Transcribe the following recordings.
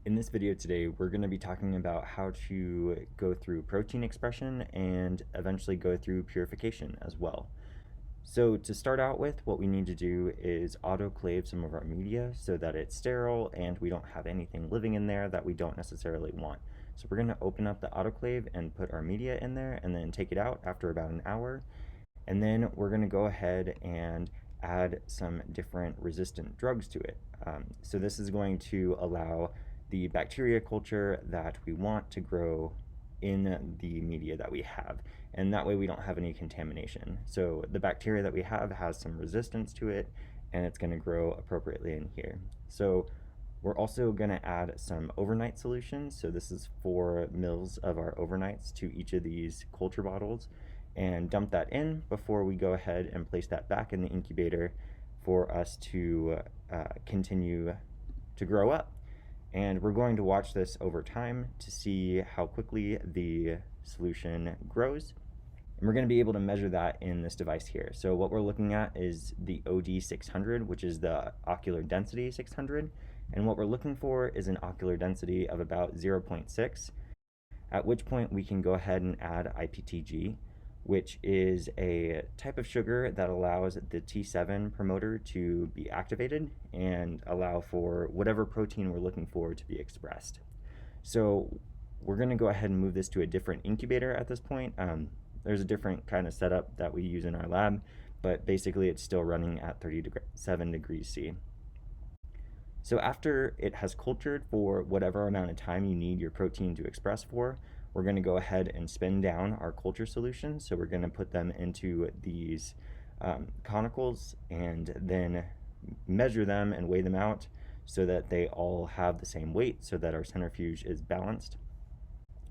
In this video today, we're going to be talking about how to go through protein expression and eventually go through purification as well. So to start out with, what we need to do is autoclave some of our media so that it's sterile and we don't have anything living in there that we don't necessarily want. So we're going to open up the autoclave and put our media in there and then take it out after about an hour. And then we're going to go ahead and add some different resistant drugs to it. So this is going to allow the bacteria culture that we want to grow in the media that we have, and that way we don't have any contamination. So the bacteria that we have has some resistance to it, and it's going to grow appropriately in here. So we're also going to add some overnight solutions. So this is 4 mils of our overnights to each of these culture bottles, and dump that in before we go ahead and place that back in the incubator for us to continue to grow up. And we're going to watch this over time to see how quickly the solution grows. And we're going to be able to measure that in this device here. So what we're looking at is the OD 600, which is the ocular density 600. And what we're looking for is an ocular density of about 0.6, at which point we can go ahead and add IPTG, which is a type of sugar that allows the T7 promoter to be activated and allow for whatever protein we're looking for to be expressed. So we're going to go ahead and move this to a different incubator at this point. There's a different kind of setup that we use in our lab, but basically it's still running at 37 degrees C. So after it has cultured for whatever amount of time you need your protein to express for, we're going to go ahead and spin down our culture solution. So we're going to put them into these conicals and then measure them and weigh them out so that they all have the same weight so that our centrifuge is balanced.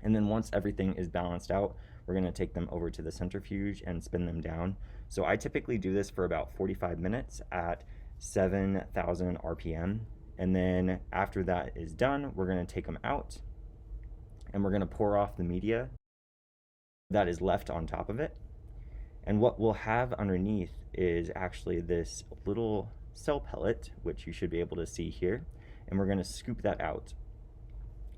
And then once everything is balanced out, we're going to take them over to the centrifuge and spin them down. So I typically do this for about 45 minutes at 7,000 RPM. And then after that is done, we're going to take them out and we're going to pour off the media that is left on top of it. And what we'll have underneath is actually this little cell pellet, which you should be able to see here, and we're going to scoop that out.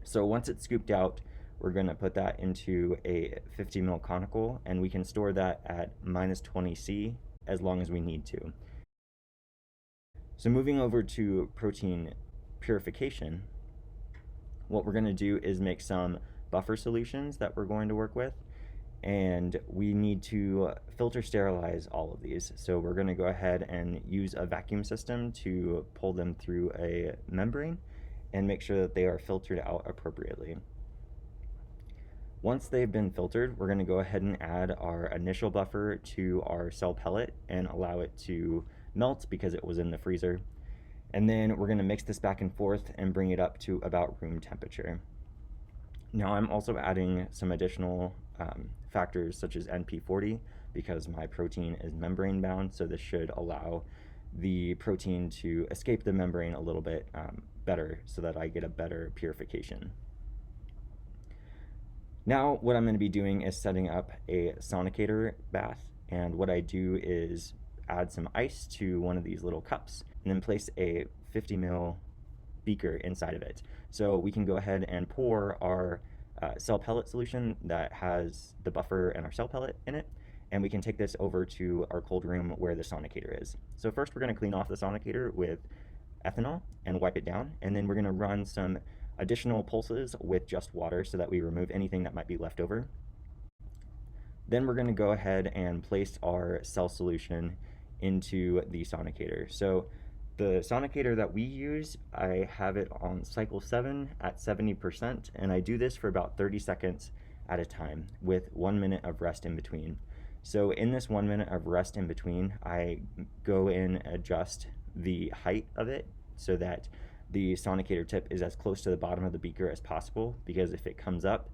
So once it's scooped out, we're going to put that into a 50 ml conical, and we can store that at -20°C as long as we need to. So moving over to protein purification, what we're going to do is make some buffer solutions that we're going to work with, and we need to filter sterilize all of these. So we're going to go ahead and use a vacuum system to pull them through a membrane and make sure that they are filtered out appropriately. Once they've been filtered, we're going to go ahead and add our initial buffer to our cell pellet and allow it to melt because it was in the freezer. And then we're going to mix this back and forth and bring it up to about room temperature. Now I'm also adding some additional factors such as NP40 because my protein is membrane bound, so this should allow the protein to escape the membrane a little bit better so that I get a better purification. Now what I'm going to be doing is setting up a Sonicator Bath, and what I do is add some ice to one of these little cups and then place a 50 ml beaker inside of it. So we can go ahead and pour our cell pellet solution that has the buffer and our cell pellet in it, and we can take this over to our cold room where the Sonicator is. So first we're going to clean off the Sonicator with ethanol and wipe it down, and then we're going to run some additional pulses with just water so that we remove anything that might be left over. Then we're going to go ahead and place our cell solution into the Sonicator. So the Sonicator that we use, I have it on cycle 7 at 70%, and I do this for about 30 seconds at a time with 1 minute of rest in between. So in this 1 minute of rest in between, I go in, adjust the height of it so that the Sonicator tip is as close to the bottom of the beaker as possible, because if it comes up,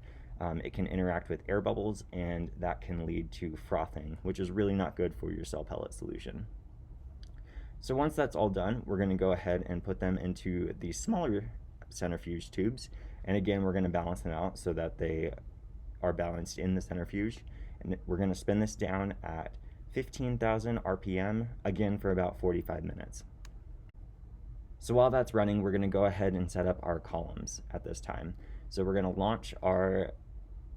it can interact with air bubbles and that can lead to frothing, which is really not good for your cell pellet solution. So once that's all done, we're going to go ahead and put them into these smaller centrifuge tubes, and again we're going to balance them out so that they are balanced in the centrifuge, and we're going to spin this down at 15,000 RPM again for about 45 minutes. So while that's running, we're going to go ahead and set up our columns at this time. So we're going to launch our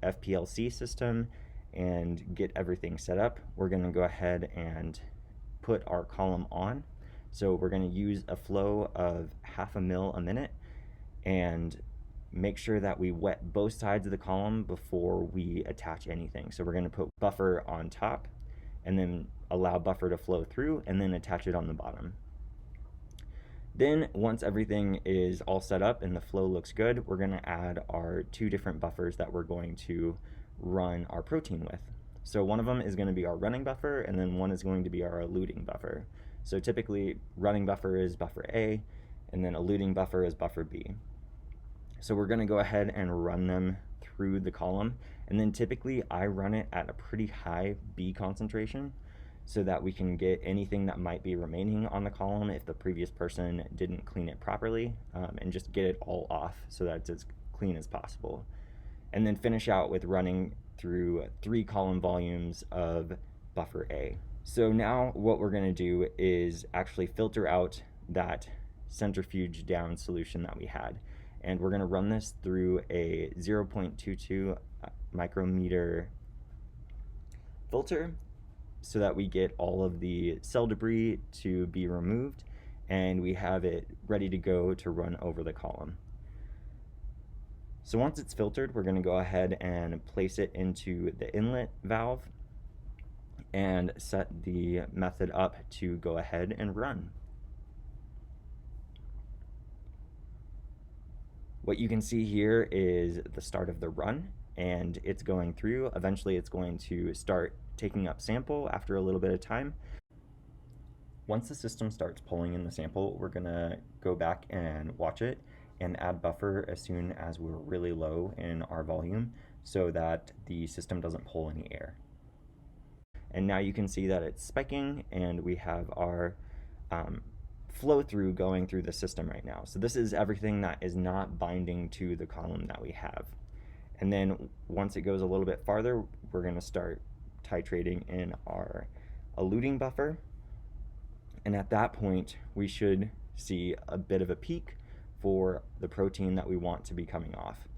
FPLC system and get everything set up. We're going to go ahead and put our column on. So we're going to use a flow of 0.5 ml a minute and make sure that we wet both sides of the column before we attach anything. So we're going to put buffer on top and then allow buffer to flow through and then attach it on the bottom. Then once everything is all set up and the flow looks good, we're going to add our 2 different buffers that we're going to run our protein with. So one of them is going to be our running buffer, and then one is going to be our eluting buffer. So typically running buffer is buffer A, and then eluting buffer is buffer B. So we're going to go ahead and run them through the column, and then typically I run it at a pretty high B concentration so that we can get anything that might be remaining on the column if the previous person didn't clean it properly, and just get it all off so that it's as clean as possible. And then finish out with running through 3 column volumes of buffer A. So now what we're going to do is actually filter out that centrifuge down solution that we had. And we're going to run this through a 0.22 micrometer filter so that we get all of the cell debris to be removed and we have it ready to go to run over the column. So once it's filtered, we're going to go ahead and place it into the inlet valve and set the method up to go ahead and run. What you can see here is the start of the run, and it's going through. Eventually it's going to start taking up sample after a little bit of time. Once the system starts pulling in the sample, we're going to go back and watch it and add buffer as soon as we're really low in our volume so that the system doesn't pull any air. And now you can see that it's spiking and we have our flow through going through the system right now. So this is everything that is not binding to the column that we have. And then once it goes a little bit farther, we're going to start titrating in our eluting buffer. And at that point, we should see a bit of a peak for the protein that we want to be coming off.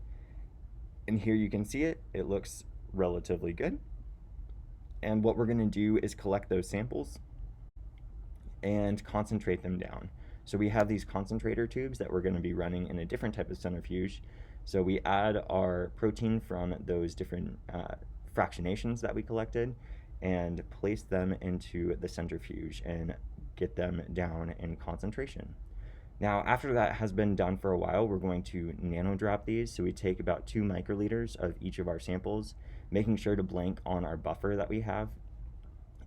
And here you can see it. It looks relatively good. And what we're going to do is collect those samples and concentrate them down. So we have these concentrator tubes that we're going to be running in a different type of centrifuge. So we add our protein from those different fractionations that we collected and place them into the centrifuge and get them down in concentration. Now, after that has been done for a while, we're going to nanodrop these. So we take about 2 microliters of each of our samples, making sure to blank on our buffer that we have,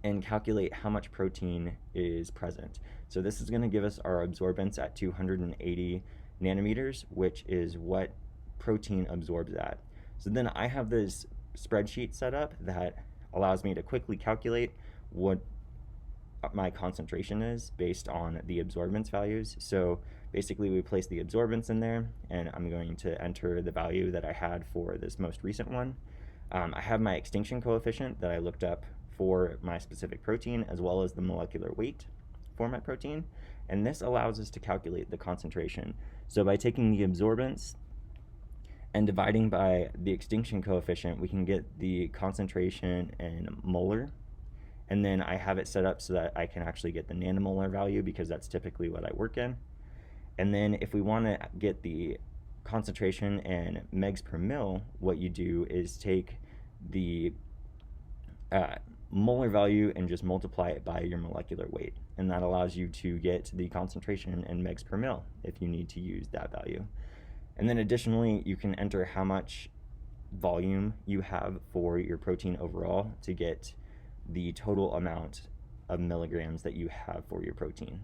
and calculate how much protein is present. So this is going to give us our absorbance at 280 nanometers, which is what protein absorbs at. So then I have this spreadsheet set up that allows me to quickly calculate what my concentration is based on the absorbance values. So basically we place the absorbance in there, and I'm going to enter the value that I had for this most recent one. I have my extinction coefficient that I looked up for my specific protein, as well as the molecular weight for my protein, and this allows us to calculate the concentration. So by taking the absorbance and dividing by the extinction coefficient, we can get the concentration in molar, and then I have it set up so that I can actually get the nanomolar value because that's typically what I work in. And then if we want to get the concentration in megs per mil, what you do is take the molar value and just multiply it by your molecular weight, and that allows you to get the concentration in megs per mil if you need to use that value. And then additionally, you can enter how much volume you have for your protein overall to get the total amount of milligrams that you have for your protein.